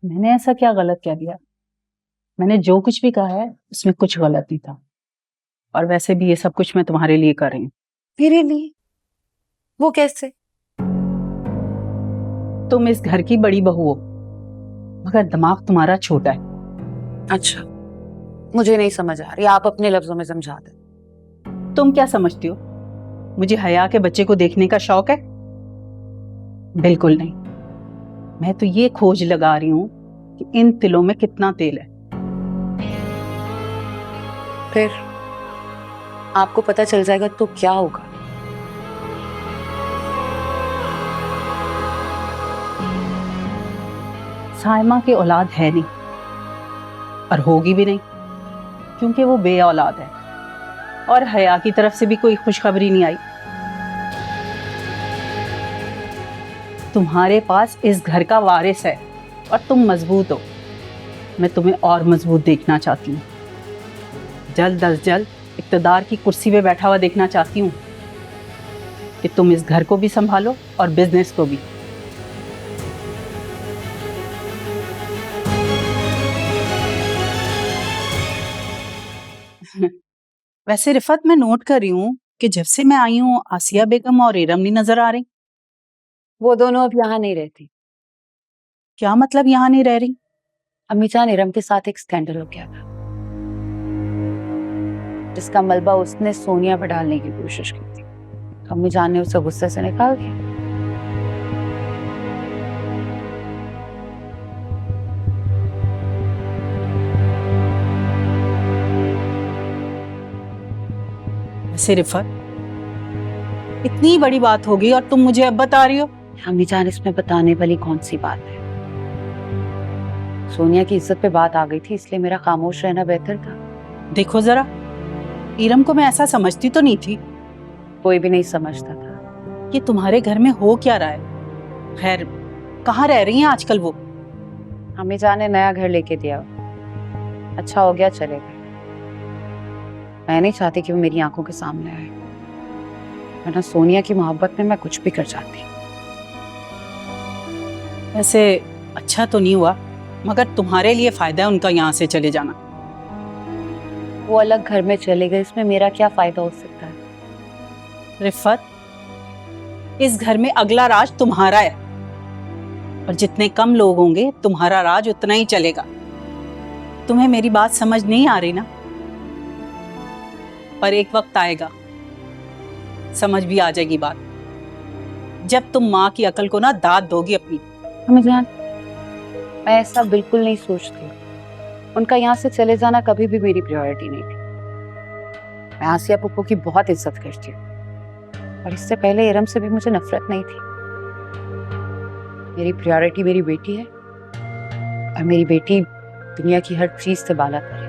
मैंने ऐसा क्या गलत कह दिया? मैंने जो कुछ भी कहा है उसमें कुछ गलत नहीं था। और वैसे भी ये सब कुछ मैं तुम्हारे लिए कर रही हूँ। मेरे लिए? वो कैसे? तुम इस घर की बड़ी बहू हो, मगर दिमाग तुम्हारा छोटा है। अच्छा, मुझे नहीं समझ आ रही, आप अपने लफ्जों में समझा दें। तुम क्या समझती हो, मुझे हया के बच्चे को देखने का शौक है? बिल्कुल नहीं। मैं तो ये खोज लगा रही हूँ कि इन तिलों में कितना तेल है। फिर आपको पता चल जाएगा तो क्या होगा? साइमा की औलाद है नहीं और होगी भी नहीं, क्योंकि वो बे औलाद है। और हया की तरफ से भी कोई खुशखबरी नहीं आई। तुम्हारे पास इस घर का वारिस है और तुम मजबूत हो। मैं तुम्हें और मजबूत देखना चाहती हूँ। जल्द अज जल्द इक्तदार की कुर्सी पे बैठा हुआ देखना चाहती हूँ कि तुम इस घर को भी संभालो और बिजनेस को भी। वैसे रिफत, मैं नोट कर रही हूँ कि जब से मैं आई हूँ आसिया बेगम और इरम नहीं नजर आ रही। वो दोनों अब यहाँ नहीं रहती। क्या मतलब यहाँ नहीं रह रही? अम्मी जान, इरम के साथ एक स्कैंडल हो गया था, जिसका मलबा उसने सोनिया पर डालने की कोशिश की थी। अम्मी जान ने उसे गुस्से से निकाल दिया। वैसे रिफत, इतनी बड़ी बात होगी और तुम मुझे अब बता रही हो? अम्मी जान, इसमें बताने वाली कौन सी बात है? सोनिया की इज्जत पे बात आ गई थी, इसलिए मेरा खामोश रहना बेहतर था। देखो जरा, इरम को मैं ऐसा समझती तो नहीं थी। कोई भी नहीं समझता था। कि तुम्हारे घर में हो क्या रहा है। खैर, कहाँ रह रही हैं आजकल वो? अम्मी जान ने नया घर लेके दिया, अच्छा हो गया चले गए। मैं नहीं चाहती कि वो मेरी आंखों के सामने आए, वरना सोनिया की मोहब्बत में मैं कुछ भी कर जाती। वैसे अच्छा तो नहीं हुआ, मगर तुम्हारे लिए फायदा है उनका यहाँ से चले जाना। वो अलग घर में चले गए, इसमें मेरा क्या फायदा हो सकता है? रिफत, इस घर में अगला राज तुम्हारा है और जितने कम लोग होंगे तुम्हारा राज उतना ही चलेगा। तुम्हें मेरी बात समझ नहीं आ रही ना? पर एक वक्त आएगा, समझ भी आ जाएगी बात, जब तुम माँ की अकल को ना दाद दोगी अपनी। अम्मी जान, मैं ऐसा बिल्कुल नहीं सोचती। उनका यहाँ से चले जाना कभी भी मेरी प्रायोरिटी नहीं थी। मैं आसिया पुप्पो की बहुत इज्जत करती हूँ, और इससे पहले इरम से भी मुझे नफरत नहीं थी। मेरी प्रायोरिटी मेरी बेटी है, और मेरी बेटी दुनिया की हर चीज से बाला है।